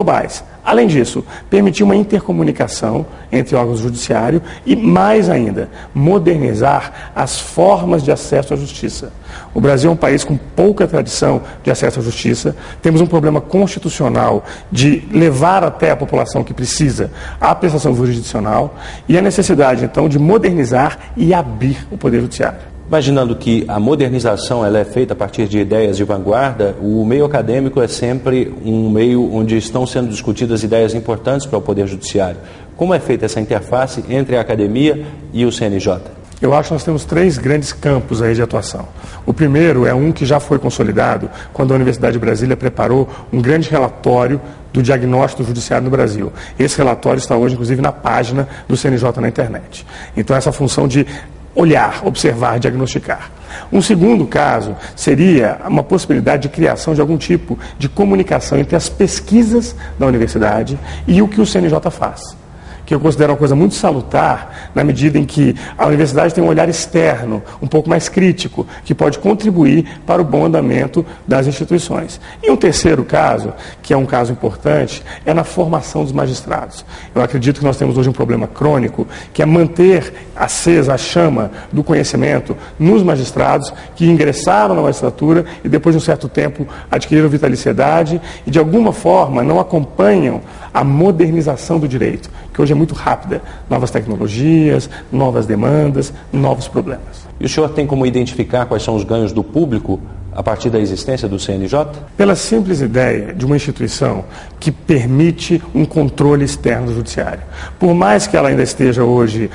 globais. Além disso, permitir uma intercomunicação entre órgãos do judiciário e, mais ainda, modernizar as formas de acesso à justiça. O Brasil é um país com pouca tradição de acesso à justiça, temos um problema constitucional de levar até a população que precisa a prestação jurisdicional e a necessidade, então, de modernizar e abrir o Poder Judiciário. Imaginando que a modernização ela é feita a partir de ideias de vanguarda, o meio acadêmico é sempre um meio onde estão sendo discutidas ideias importantes para o Poder Judiciário. Como é feita essa interface entre a academia e o CNJ? Eu acho que nós temos 3 grandes campos aí de atuação. O primeiro é um que já foi consolidado quando a Universidade de Brasília preparou um grande relatório do diagnóstico do judiciário no Brasil. Esse relatório está hoje, inclusive, na página do CNJ na internet. Então, essa função de olhar, observar, diagnosticar. Um segundo caso seria uma possibilidade de criação de algum tipo de comunicação entre as pesquisas da universidade e o que o CNJ faz, que eu considero uma coisa muito salutar, na medida em que a universidade tem um olhar externo, um pouco mais crítico, que pode contribuir para o bom andamento das instituições. E um terceiro caso, que é um caso importante, é na formação dos magistrados. Eu acredito que nós temos hoje um problema crônico, que é manter acesa a chama do conhecimento nos magistrados que ingressaram na magistratura e depois de um certo tempo adquiriram vitaliciedade e de alguma forma não acompanham a modernização do direito, que hoje é muito rápida, novas tecnologias, novas demandas, novos problemas. E o senhor tem como identificar quais são os ganhos do público a partir da existência do CNJ? Pela simples ideia de uma instituição que permite um controle externo do judiciário. Por mais que ela ainda esteja hoje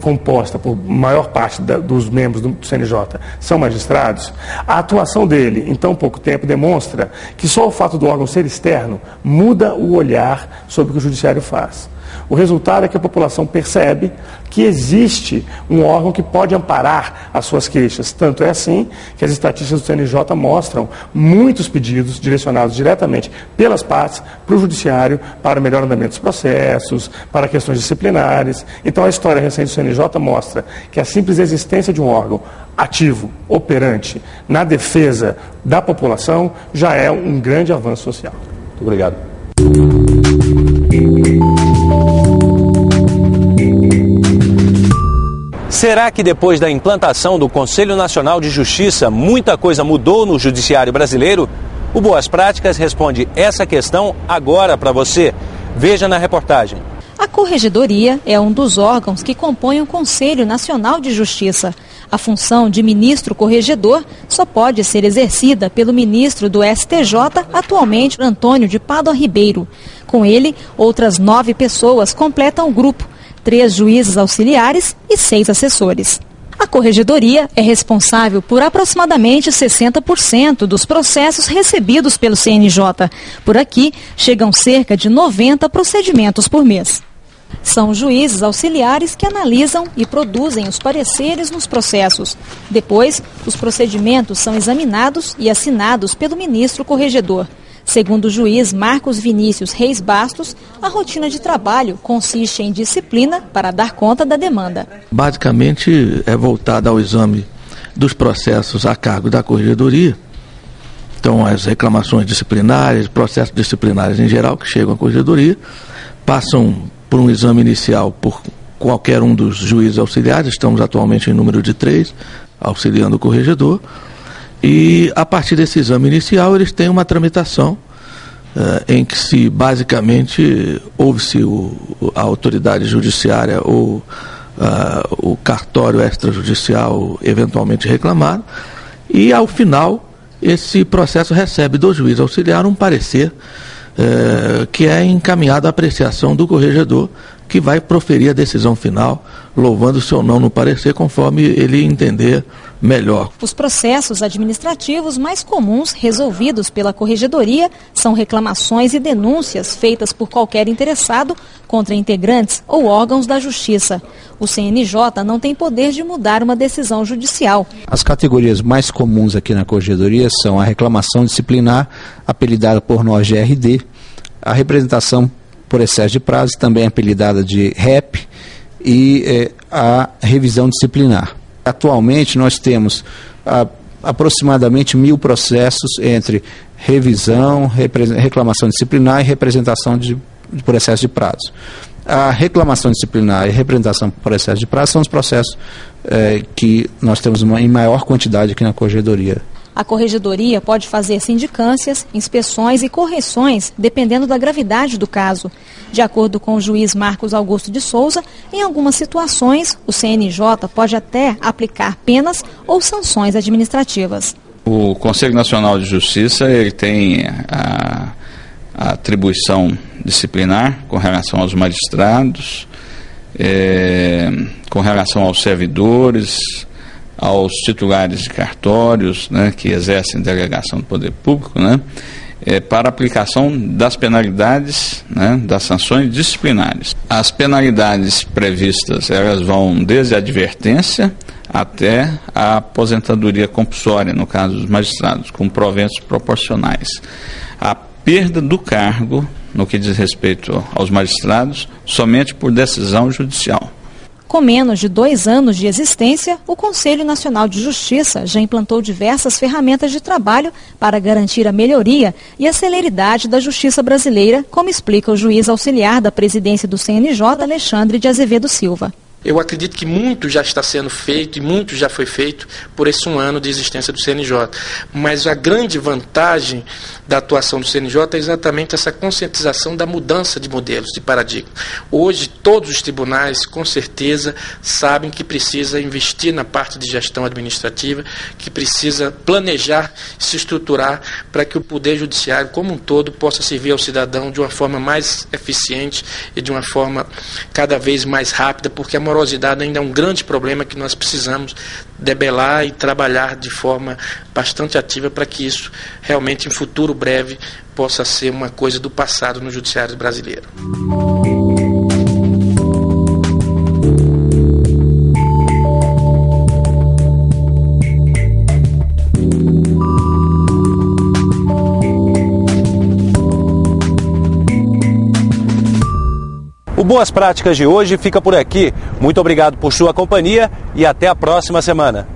composta por maior parte dos membros do CNJ são magistrados, a atuação dele em tão pouco tempo demonstra que só o fato do órgão ser externo muda o olhar sobre o que o judiciário faz. O resultado é que a população percebe que existe um órgão que pode amparar as suas queixas. Tanto é assim que as estatísticas do CNJ mostram muitos pedidos direcionados diretamente pelas partes para o judiciário, para o melhor andamento dos processos, para questões disciplinares. Então a história recente do CNJ mostra que a simples existência de um órgão ativo, operante, na defesa da população, já é um grande avanço social. Muito obrigado. Será que depois da implantação do Conselho Nacional de Justiça, muita coisa mudou no judiciário brasileiro? O Boas Práticas responde essa questão agora para você. Veja na reportagem. A Corregedoria é um dos órgãos que compõem o Conselho Nacional de Justiça. A função de ministro corregedor só pode ser exercida pelo ministro do STJ, atualmente Antônio de Pádua Ribeiro. Com ele, outras 9 pessoas completam o grupo, 3 juízes auxiliares e 6 assessores. A Corregedoria é responsável por aproximadamente 60% dos processos recebidos pelo CNJ. Por aqui, chegam cerca de 90 procedimentos por mês. São juízes auxiliares que analisam e produzem os pareceres nos processos. Depois, os procedimentos são examinados e assinados pelo ministro corregedor. Segundo o juiz Marcos Vinícius Reis Bastos, a rotina de trabalho consiste em disciplina para dar conta da demanda. Basicamente é voltada ao exame dos processos a cargo da Corregedoria. Então as reclamações disciplinares, processos disciplinares em geral que chegam à Corregedoria, passam por um exame inicial por qualquer um dos juízes auxiliares, estamos atualmente em número de 3, auxiliando o corregedor. E a partir desse exame inicial eles têm uma tramitação em que se basicamente ouve-se a autoridade judiciária ou o cartório extrajudicial eventualmente reclamado e ao final esse processo recebe do juiz auxiliar um parecer que é encaminhado à apreciação do corregedor, que vai proferir a decisão final, louvando-se ou não no parecer, conforme ele entender melhor. Os processos administrativos mais comuns resolvidos pela Corregedoria são reclamações e denúncias feitas por qualquer interessado contra integrantes ou órgãos da Justiça. O CNJ não tem poder de mudar uma decisão judicial. As categorias mais comuns aqui na Corregedoria são a reclamação disciplinar, apelidada por nós de RD, a representação por excesso de prazo, também apelidada de REP, e a revisão disciplinar. Atualmente nós temos aproximadamente 1.000 processos entre revisão, reclamação disciplinar e representação de processo de prazo. A reclamação disciplinar e representação por excesso de prazo são os processos que nós temos em maior quantidade aqui na Corregedoria. A Corregedoria pode fazer sindicâncias, inspeções e correções, dependendo da gravidade do caso. De acordo com o juiz Marcos Augusto de Souza, em algumas situações, o CNJ pode até aplicar penas ou sanções administrativas. O Conselho Nacional de Justiça ele tem a atribuição disciplinar com relação aos magistrados, com relação aos servidores, aos titulares de cartórios, né, que exercem delegação do poder público, né, para aplicação das penalidades, né, das sanções disciplinares. As penalidades previstas, elas vão desde a advertência até a aposentadoria compulsória, no caso dos magistrados, com proventos proporcionais. A perda do cargo, no que diz respeito aos magistrados, somente por decisão judicial. Com menos de 2 anos de existência, o Conselho Nacional de Justiça já implantou diversas ferramentas de trabalho para garantir a melhoria e a celeridade da justiça brasileira, como explica o juiz auxiliar da presidência do CNJ, Alexandre de Azevedo Silva. Eu acredito que muito já está sendo feito e muito já foi feito por esse 1 ano de existência do CNJ. Mas a grande vantagem da atuação do CNJ é exatamente essa conscientização da mudança de modelos, de paradigma. Hoje, todos os tribunais, com certeza, sabem que precisa investir na parte de gestão administrativa, que precisa planejar, se estruturar para que o Poder Judiciário, como um todo, possa servir ao cidadão de uma forma mais eficiente e de uma forma cada vez mais rápida, porque a morosidade ainda é um grande problema que nós precisamos debelar e trabalhar de forma bastante ativa para que isso realmente em futuro breve possa ser uma coisa do passado no judiciário brasileiro. O Boas Práticas de hoje fica por aqui. Muito obrigado por sua companhia e até a próxima semana.